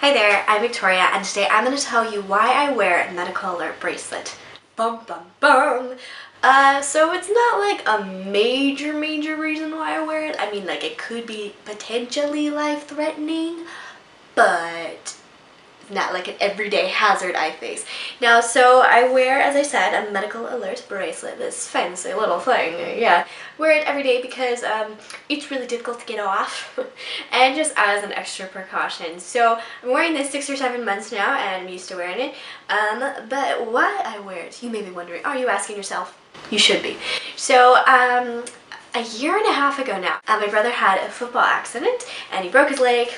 Hi there, I'm Victoria, and today I'm going to tell you why I wear a medical alert bracelet. Bum bum bum! So it's not like a major reason why I wear it. I mean, like, it could be potentially life-threatening, but not like an everyday hazard I face. Now, so I wear, as I said, a medical alert bracelet, this fancy little thing, yeah. Wear it every day because it's really difficult to get off, and just as an extra precaution. So I'm wearing this 6 or 7 months now, and I'm used to wearing it. But why I wear it, you may be wondering. Are you asking yourself? You should be. So, a year and a half ago now, my brother had a football accident, and he broke his leg.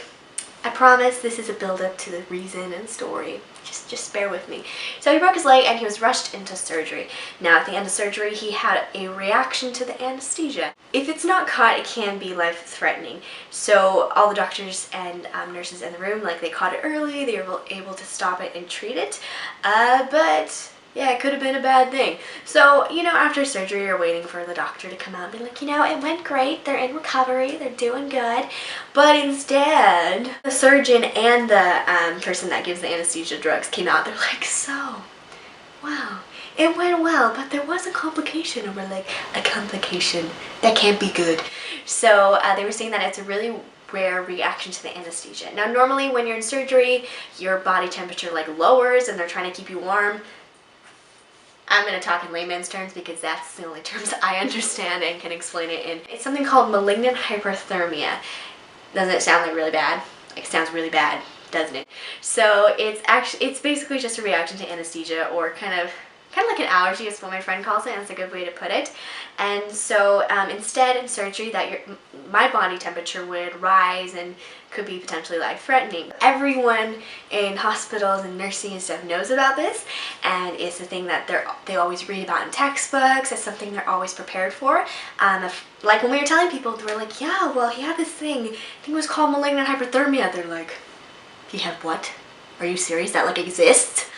I promise this is a build-up to the reason and story. Just bear with me. So he broke his leg and he was rushed into surgery. Now at the end of surgery, he had a reaction to the anesthesia. If it's not caught, it can be life-threatening. So all the doctors and nurses in the room, like, they caught it early, they were able to stop it and treat it. But yeah, it could have been a bad thing. So, you know, after surgery, you're waiting for the doctor to come out and be like, you know, it went great, they're in recovery, they're doing good. But instead, the surgeon and the person that gives the anesthesia drugs came out. They're like, so, wow, it went well, but there was a complication. And we're like, a complication? That can't be good. So they were saying that it's a really rare reaction to the anesthesia. Now, normally when you're in surgery, your body temperature like lowers and they're trying to keep you warm. I'm going to talk in layman's terms because that's the only terms I understand and can explain it in. It's something called malignant hyperthermia. Doesn't it sound like really bad? Like, it sounds really bad, doesn't it? So it's basically just a reaction to anesthesia, or kind of like an allergy is what my friend calls it, and it's a good way to put it. And so instead, in surgery, that my body temperature would rise and could be potentially life-threatening. Everyone in hospitals and nursing and stuff knows about this, and it's a thing that they always read about in textbooks. It's something they're always prepared for. Like when we were telling people, they were like, yeah, well, he had this thing, I think it was called malignant hyperthermia. They're like, he had what? Are you serious? That, like, exists?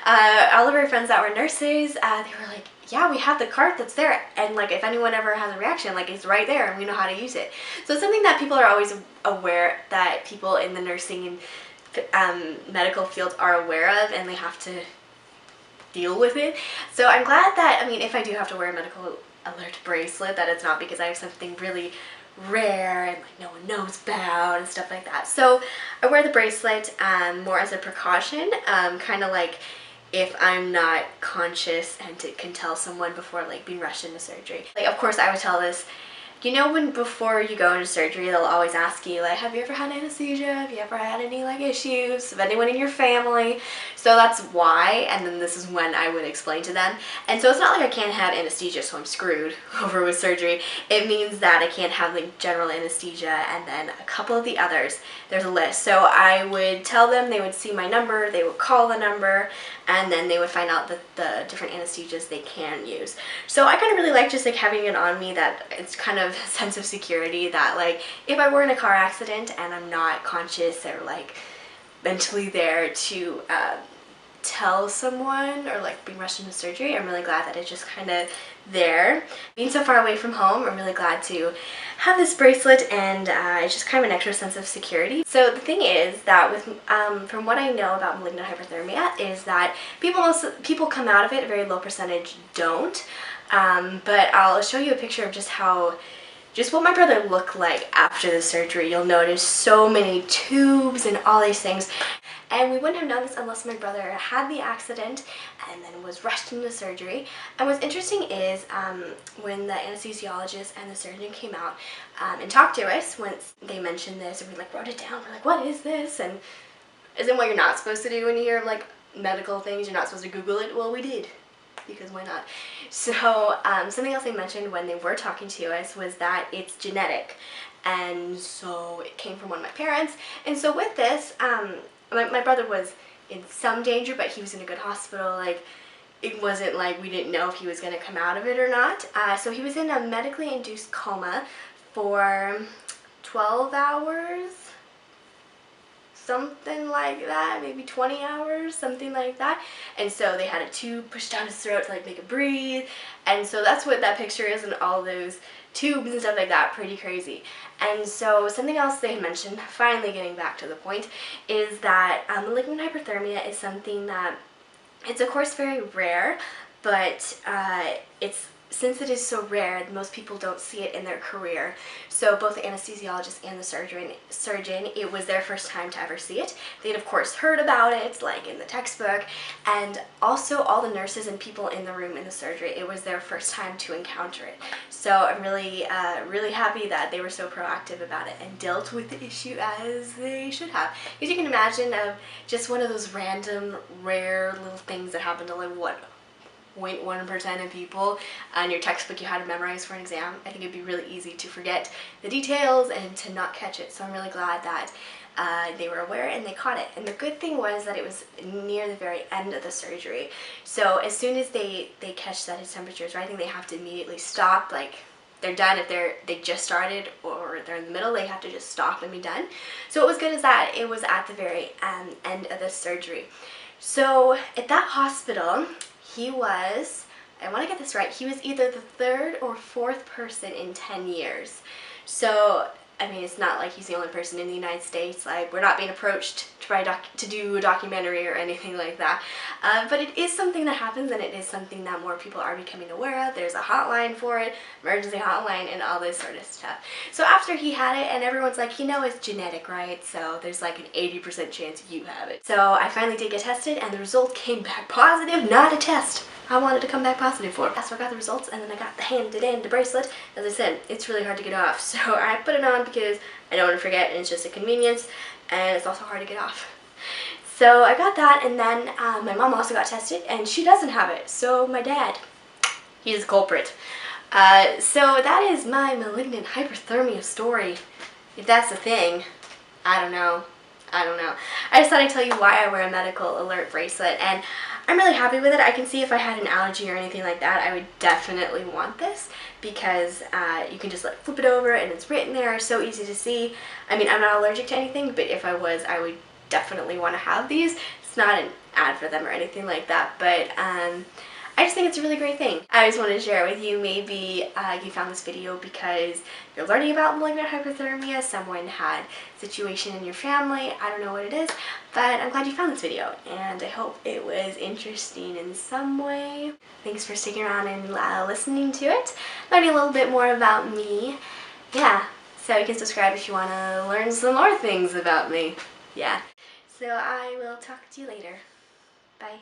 All of our friends that were nurses, they were like, yeah, we have the cart that's there, and like, if anyone ever has a reaction, like, it's right there and we know how to use it. So it's something that people are always aware, that people in the nursing and medical fields are aware of, and they have to deal with it. So I'm glad that, I mean, if I do have to wear a medical alert bracelet, that it's not because I have something really rare and like no one knows about and stuff like that. So I wear the bracelet more as a precaution, kind of like if I'm not conscious and can tell someone before, like, being rushed into surgery. Like, of course I would tell this, you know, when before you go into surgery, they'll always ask you, like, have you ever had anesthesia? Have you ever had any, like, issues? Of anyone in your family? So that's why, and then this is when I would explain to them. And so it's not like I can't have anesthesia, so I'm screwed over with surgery. It means that I can't have, like, general anesthesia and then a couple of the others. There's a list. So I would tell them, they would see my number, they would call the number, and then they would find out the different anesthesias they can use. So I kind of really like just, like, having it on me, that it's kind of a sense of security that, like, if I were in a car accident and I'm not conscious or, like, mentally there to tell someone or, like, being rushed into surgery, I'm really glad that it's just kind of there. Being so far away from home, I'm really glad to have this bracelet, and it's just kind of an extra sense of security. So the thing is that with from what I know about malignant hyperthermia is that people come out of it, a very low percentage don't. But I'll show you a picture of just what my brother looked like after the surgery. You'll notice so many tubes and all these things. And we wouldn't have known this unless my brother had the accident and then was rushed into surgery. And what's interesting is when the anesthesiologist and the surgeon came out and talked to us, once they mentioned this, and we, like, wrote it down, we're like, what is this? And isn't what you're not supposed to do when you hear, like, medical things, you're not supposed to Google it? Well, we did, because why not? So something else they mentioned when they were talking to us was that it's genetic, and so it came from one of my parents. And so with this, my brother was in some danger, but he was in a good hospital. Like, it wasn't like we didn't know if he was going to come out of it or not. So he was in a medically induced coma for 12 hours. something like that, maybe 20 hours, something like that. And so they had a tube pushed down his throat to like make it breathe. And so that's what that picture is, and all those tubes and stuff like that. Pretty crazy. And so something else they had mentioned, finally getting back to the point, is that malignant hyperthermia is something that it's of course very rare, but since it is so rare, most people don't see it in their career. So both the anesthesiologist and the surgeon, it was their first time to ever see it. They'd of course heard about it, like in the textbook, and also all the nurses and people in the room in the surgery, it was their first time to encounter it. So I'm really, really happy that they were so proactive about it and dealt with the issue as they should have. Because you can imagine just one of those random, rare little things that happen to like, what, 0.1% of people on your textbook you had to memorize for an exam. I think it'd be really easy to forget the details and to not catch it. So I'm really glad that they were aware and they caught it. And the good thing was that it was near the very end of the surgery. So as soon as they catch that his temperature is rising, they have to immediately stop. Like, they're done. If they just started or they're in the middle, they have to just stop and be done. So what was good is that it was at the very end of the surgery. So at that hospital, he was, I want to get this right, he was either the third or fourth person in 10 years. So, I mean, it's not like he's the only person in the United States. Like, we're not being approached to do a documentary or anything like that. But it is something that happens, and it is something that more people are becoming aware of. There's a hotline for it, emergency hotline, and all this sort of stuff. So after he had it, and everyone's like, you know, it's genetic, right? So there's like an 80% chance you have it. So I finally did get tested, and the result came back positive, not a test I wanted to come back positive for. So I got the results, and then I got the handed in the bracelet. As I said, it's really hard to get off. So I put it on because I don't want to forget, and it's just a convenience, and it's also hard to get off. So I got that, and then my mom also got tested, and she doesn't have it. So my dad, he's the culprit. So that is my malignant hyperthermia story. If that's a thing, I don't know. I just thought I'd tell you why I wear a medical alert bracelet, and I'm really happy with it. I can see if I had an allergy or anything like that, I would definitely want this, because you can just like flip it over and it's written there, so easy to see. I mean, I'm not allergic to anything, but if I was, I would definitely want to have these. It's not an ad for them or anything like that, but I just think it's a really great thing. I just wanted to share it with you. Maybe you found this video because you're learning about malignant hyperthermia, someone had a situation in your family, I don't know what it is, but I'm glad you found this video, and I hope it was interesting in some way. Thanks for sticking around and listening to it, learning a little bit more about me. Yeah, so you can subscribe if you want to learn some more things about me. Yeah, so I will talk to you later. Bye.